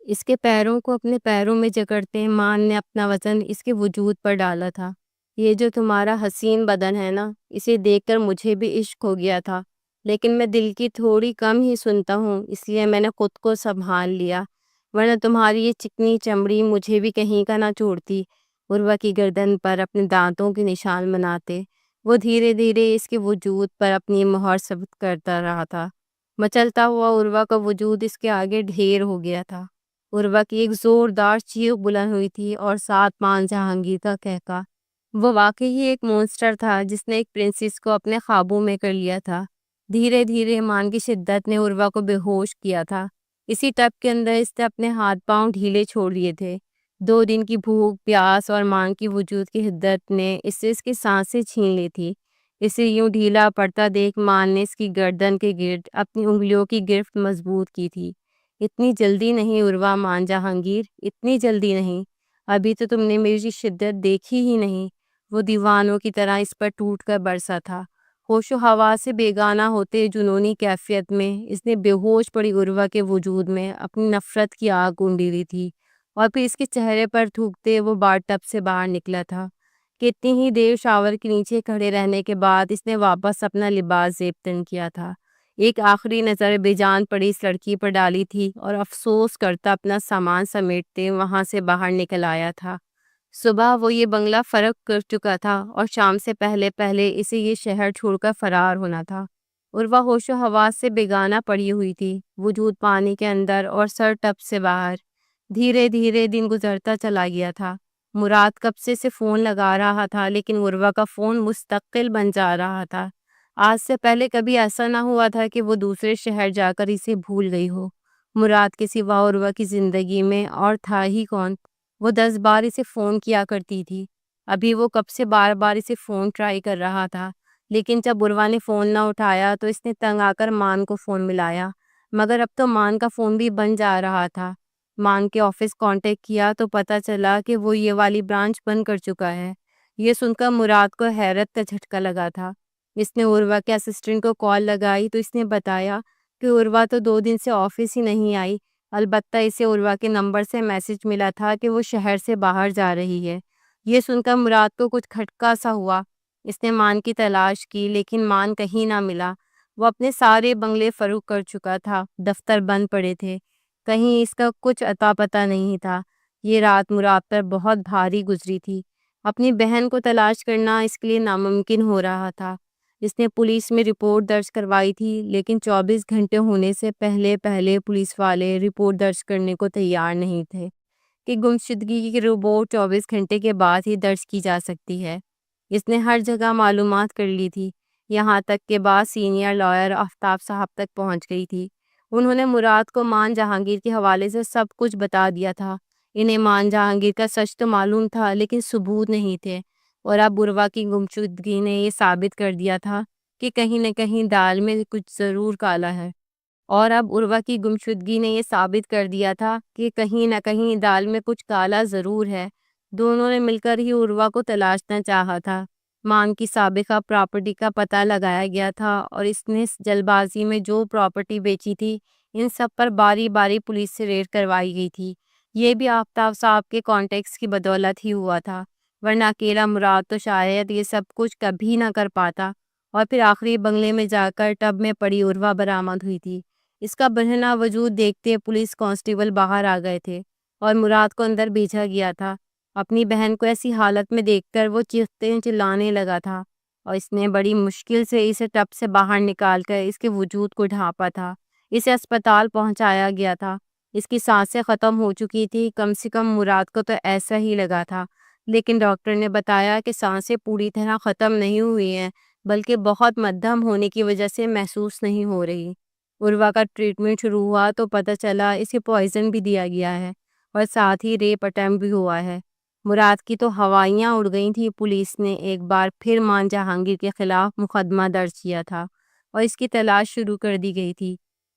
اس کے پیروں کو اپنے پیروں میں جکڑتے مان نے اپنا وزن اس کے وجود پر ڈالا تھا۔ یہ جو تمہارا حسین بدن ہے نا، اسے دیکھ کر مجھے بھی عشق ہو گیا تھا، لیکن میں دل کی تھوڑی کم ہی سنتا ہوں، اس لیے میں نے خود کو سنبھال لیا، ورنہ تمہاری یہ چکنی چمڑی مجھے بھی کہیں کا نہ چھوڑتی۔ عروہ کی گردن پر اپنے دانتوں کے نشان بناتے وہ دھیرے دھیرے اس کے وجود پر اپنی مہر ثبت کرتا رہا تھا۔ مچلتا ہوا عروہ کا وجود اس کے آگے ڈھیر ہو گیا تھا۔ عروہ کی ایک زوردار چیخ بلند ہوئی تھی اور ساتھ مان جہانگیر کا کہکا۔ وہ واقعی ہی ایک مونسٹر تھا جس نے ایک پرنسس کو اپنے قابو میں کر لیا تھا۔ دھیرے دھیرے مان کی شدت نے عروہ کو بے ہوش کیا تھا۔ اسی ٹب کے اندر اس نے اپنے ہاتھ پاؤں ڈھیلے چھوڑ لیے تھے۔ 2 دن کی بھوک، پیاس اور مان کی وجود کی حدت نے اس سے اس کی سانسیں چھین لی تھی۔ اسے یوں ڈھیلا پڑتا دیکھ مان نے اس کی گردن کے گرد اپنی انگلیوں کی گرفت مضبوط کی تھی۔ اتنی جلدی نہیں عروہ مان جہانگیر، اتنی جلدی نہیں۔ ابھی تو تم نے میری شدت دیکھی ہی نہیں۔ وہ دیوانوں کی طرح اس پر ٹوٹ کر برسا تھا۔ ہوش و حواس سے بیگانہ ہوتے جنونی کیفیت میں اس نے بے ہوش پڑی عروہ کے وجود میں اپنی نفرت کی آگ اونڈی لی تھی، اور پھر اس کے چہرے پر تھوکتے وہ باتھ ٹب سے باہر نکلا تھا۔ کتنی ہی دیر شاور کے نیچے کھڑے رہنے کے بعد اس نے واپس اپنا لباس زیب تن کیا تھا۔ ایک آخری نظر بے جان پڑی اس لڑکی پر ڈالی تھی اور افسوس کرتا اپنا سامان سمیٹتے وہاں سے باہر نکل آیا تھا۔ صبح وہ یہ بنگلہ فرق کر چکا تھا اور شام سے پہلے پہلے اسے یہ شہر چھوڑ کر فرار ہونا تھا۔ عروہ ہوش و حواس سے بیگانہ پڑی ہوئی تھی، وجود پانی کے اندر اور سر ٹب سے باہر۔ دھیرے دھیرے دن گزرتا چلا گیا تھا۔ مراد کب سے فون لگا رہا تھا، لیکن عروہ کا فون مستقل بن جا رہا تھا۔ آج سے پہلے کبھی ایسا نہ ہوا تھا کہ وہ دوسرے شہر جا کر اسے بھول گئی ہو۔ مراد کے سوا عروہ کی زندگی میں اور تھا ہی کون؟ وہ 10 بار اسے فون کیا کرتی تھی۔ ابھی وہ کب سے بار بار اسے فون ٹرائی کر رہا تھا، لیکن جب عروہ نے فون نہ اٹھایا تو اس نے تنگ آ کر مان کو فون ملایا، مگر اب تو مان کا فون بھی بن جا رہا تھا۔ مان کے آفس کانٹیکٹ کیا تو پتہ چلا کہ وہ یہ والی برانچ بند کر چکا ہے۔ یہ سن کر مراد کو حیرت کا جھٹکا لگا تھا۔ اس نے عروہ کے اسسٹنٹ کو کال لگائی تو اس نے بتایا کہ عروہ تو 2 دن سے آفس ہی نہیں آئی، البتہ اسے عروہ کے نمبر سے میسج ملا تھا کہ وہ شہر سے باہر جا رہی ہے۔ یہ سن کر مراد کو کچھ کھٹکا سا ہوا۔ اس نے مان کی تلاش کی لیکن مان کہیں نہ ملا۔ وہ اپنے سارے بنگلے فروخت کر چکا تھا، دفتر بند پڑے تھے، کہیں اس کا کچھ اتا پتہ نہیں تھا۔ یہ رات مراد پر بہت بھاری گزری تھی۔ اپنی بہن کو تلاش کرنا اس کے لیے ناممکن ہو رہا تھا۔ اس نے پولیس میں رپورٹ درج کروائی تھی لیکن 24 گھنٹے ہونے سے پہلے پولیس والے رپورٹ درج کرنے کو تیار نہیں تھے کہ گمشدگی کی رپورٹ 24 گھنٹے کے بعد ہی درج کی جا سکتی ہے۔ اس نے ہر جگہ معلومات کر لی تھی، یہاں تک کہ بعض سینئر لائر آفتاب صاحب تک پہنچ گئی تھی۔ انہوں نے مراد کو مان جہانگیر کے حوالے سے سب کچھ بتا دیا تھا۔ انہیں مان جہانگیر کا سچ تو معلوم تھا لیکن ثبوت نہیں تھے، اور اب عروہ کی گمشدگی نے یہ ثابت کر دیا تھا کہ کہیں نہ کہیں دال میں کچھ ضرور کالا ہے۔ دونوں نے مل کر ہی عروہ کو تلاشنا چاہا تھا۔ مان کی سابقہ پراپرٹی کا پتہ لگایا گیا تھا اور اس نے جلد بازی میں جو پراپرٹی بیچی تھی ان سب پر باری باری پولیس سے ریڈ کروائی گئی تھی۔ یہ بھی آفتاب صاحب کے کانٹیکٹس کی بدولت ہی ہوا تھا، ورنہ اکیلا مراد تو شاید یہ سب کچھ کبھی نہ کر پاتا۔ اور پھر آخری بنگلے میں جا کر ٹب میں پڑی عروہ برآمد ہوئی تھی۔ اس کا برہنہ وجود دیکھتے پولیس کانسٹیبل باہر آ گئے تھے اور مراد کو اندر بھیجا گیا تھا۔ اپنی بہن کو ایسی حالت میں دیکھ کر وہ چیختے چلانے لگا تھا اور اس نے بڑی مشکل سے اسے ٹب سے باہر نکال کر اس کے وجود کو ڈھانپا تھا۔ اسے اسپتال پہنچایا گیا تھا۔ اس کی سانسیں ختم ہو چکی تھی، کم سے کم مراد کو تو ایسا ہی لگا تھا، لیکن ڈاکٹر نے بتایا کہ سانسیں پوری طرح ختم نہیں ہوئی ہیں بلکہ بہت مدھم ہونے کی وجہ سے محسوس نہیں ہو رہی۔ عروہ کا ٹریٹمنٹ شروع ہوا تو پتہ چلا اسے پوائزن بھی دیا گیا ہے اور ساتھ ہی ریپ اٹیمپٹ بھی ہوا ہے۔ مراد کی تو ہوائیاں اڑ گئی تھیں۔ پولیس نے ایک بار پھر مان جہانگیر کے خلاف مقدمہ درج کیا تھا اور اس کی تلاش شروع کر دی گئی تھی۔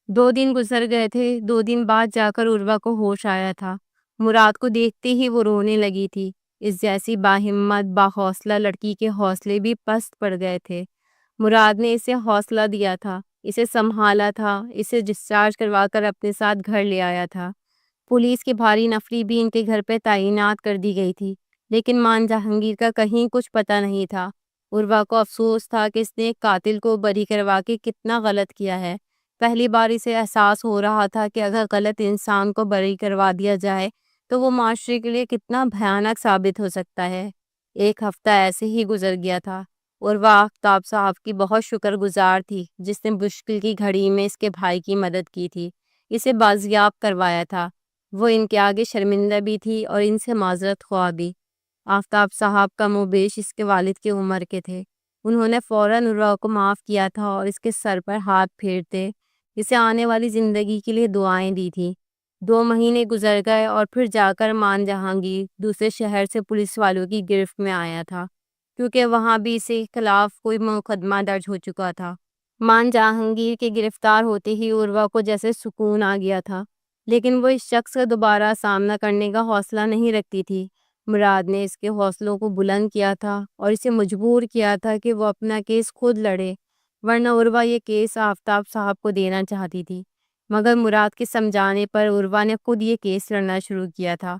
2 دن گزر گئے تھے۔ 2 دن بعد جا کر عروہ کو ہوش آیا تھا۔ مراد کو دیکھتے ہی وہ رونے لگی تھی۔ اس جیسی باہمت باحوصلہ لڑکی کے حوصلے بھی پست پڑ گئے تھے۔ مراد نے اسے حوصلہ دیا تھا، اسے سنبھالا تھا، اسے ڈسچارج کروا کر اپنے ساتھ گھر لے آیا تھا۔ پولیس کی بھاری نفری بھی ان کے گھر پہ تعینات کر دی گئی تھی، لیکن مان جہانگیر کا کہیں کچھ پتہ نہیں تھا۔ عروہ کو افسوس تھا کہ اس نے ایک قاتل کو بری کروا کے کتنا غلط کیا ہے۔ پہلی بار اسے احساس ہو رہا تھا کہ اگر غلط انسان کو بری کروا دیا جائے تو وہ معاشرے کے لیے کتنا بھیانک ثابت ہو سکتا ہے۔ 1 ہفتہ ایسے ہی گزر گیا تھا۔ عروہ آفتاب صاحب کی بہت شکر گزار تھی جس نے مشکل کی گھڑی میں اس کے بھائی کی مدد کی تھی، اسے بازیاب کروایا تھا۔ وہ ان کے آگے شرمندہ بھی تھی اور ان سے معذرت خواہ بھی۔ آفتاب صاحب کا منہ بیش اس کے والد کی عمر کے تھے۔ انہوں نے فوراً عروہ کو معاف کیا تھا اور اس کے سر پر ہاتھ پھیرتے اسے آنے والی زندگی کے لیے دعائیں دی تھیں۔ 2 مہینے گزر گئے اور پھر جا کر مان جہانگیر دوسرے شہر سے پولیس والوں کی گرفت میں آیا تھا، کیونکہ وہاں بھی اسے خلاف کوئی مقدمہ درج ہو چکا تھا۔ مان جہانگیر کے گرفتار ہوتے ہی عروہ کو جیسے سکون آ گیا تھا، لیکن وہ اس شخص کا دوبارہ سامنا کرنے کا حوصلہ نہیں رکھتی تھی۔ مراد نے اس کے حوصلوں کو بلند کیا تھا اور اسے مجبور کیا تھا کہ وہ اپنا کیس خود لڑے، ورنہ عروہ یہ کیس آفتاب صاحب کو دینا چاہتی تھی۔ مگر مراد کے سمجھانے پر عروہ نے خود یہ کیس لڑنا شروع کیا تھا۔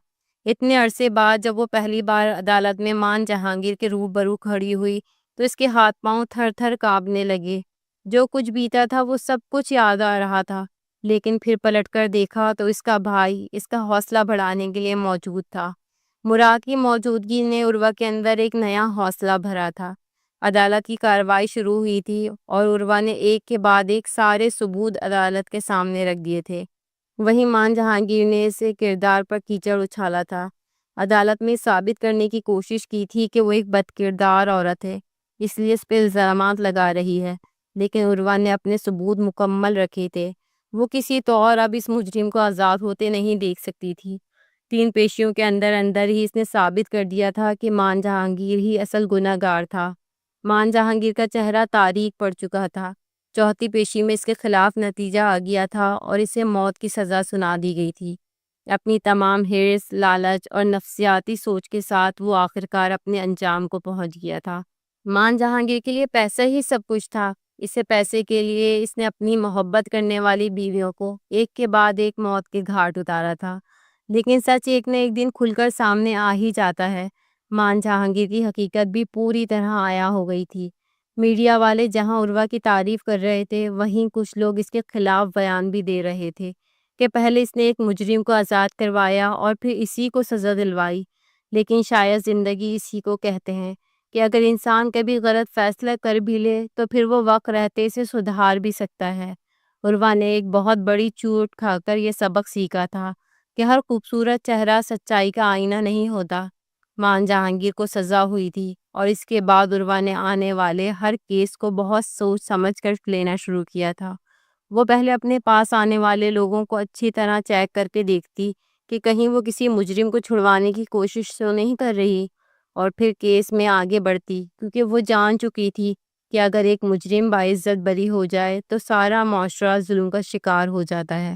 اتنے عرصے بعد جب وہ پہلی بار عدالت میں مان جہانگیر کے روبرو کھڑی ہوئی تو اس کے ہاتھ پاؤں تھر تھر کانپنے لگے۔ جو کچھ بیتا تھا وہ سب کچھ یاد آ رہا تھا، لیکن پھر پلٹ کر دیکھا تو اس کا بھائی اس کا حوصلہ بڑھانے کے لیے موجود تھا۔ مراد کی موجودگی نے عروہ کے اندر ایک نیا حوصلہ بھرا تھا۔ عدالت کی کارروائی شروع ہوئی تھی اور عروہ نے ایک کے بعد ایک سارے ثبوت عدالت کے سامنے رکھ دیے تھے۔ وہیں مان جہانگیر نے اسے کردار پر کیچڑ اچھالا تھا۔ عدالت میں ثابت کرنے کی کوشش کی تھی کہ وہ ایک بد کردار عورت ہے، اس لیے اس پہ الزامات لگا رہی ہے، لیکن عروہ نے اپنے ثبوت مکمل رکھے تھے۔ وہ کسی طور اب اس مجرم کو آزاد ہوتے نہیں دیکھ سکتی تھی۔ 3 پیشیوں کے اندر اندر ہی اس نے ثابت کر دیا تھا کہ مان جہانگیر ہی اصل گناہ گار تھا۔ مان جہانگیر کا چہرہ تاریک پڑ چکا تھا۔ 4تھی پیشی میں اس کے خلاف نتیجہ آ گیا تھا اور اسے موت کی سزا سنا دی گئی تھی۔ اپنی تمام حرص، لالچ اور نفسیاتی سوچ کے ساتھ وہ آخرکار اپنے انجام کو پہنچ گیا تھا۔ مان جہانگیر کے لیے پیسہ ہی سب کچھ تھا۔ اسے پیسے کے لیے اس نے اپنی محبت کرنے والی بیویوں کو ایک کے بعد ایک موت کے گھاٹ اتارا تھا۔ لیکن سچ ایک نہ ایک دن کھل کر سامنے آ ہی جاتا ہے۔ مان جہانگیر کی حقیقت بھی پوری طرح عیاں ہو گئی تھی۔ میڈیا والے جہاں عروہ کی تعریف کر رہے تھے، وہیں کچھ لوگ اس کے خلاف بیان بھی دے رہے تھے کہ پہلے اس نے ایک مجرم کو آزاد کروایا اور پھر اسی کو سزا دلوائی۔ لیکن شاید زندگی اسی کو کہتے ہیں کہ اگر انسان کبھی غلط فیصلہ کر بھی لے تو پھر وہ وقت رہتے اسے سدھار بھی سکتا ہے۔ عروہ نے ایک بہت بڑی چوٹ کھا کر یہ سبق سیکھا تھا کہ ہر خوبصورت چہرہ سچائی کا آئینہ نہیں ہوتا۔ مان جہانگیر کو سزا ہوئی تھی اور اس کے بعد عروہ نے آنے والے ہر کیس کو بہت سوچ سمجھ کر لینا شروع کیا تھا۔ وہ پہلے اپنے پاس آنے والے لوگوں کو اچھی طرح چیک کر کے دیکھتی کہ کہیں وہ کسی مجرم کو چھڑوانے کی کوشش تو نہیں کر رہی، اور پھر کیس میں آگے بڑھتی، کیونکہ وہ جان چکی تھی کہ اگر ایک مجرم باعزت بری ہو جائے تو سارا معاشرہ ظلم کا شکار ہو جاتا ہے۔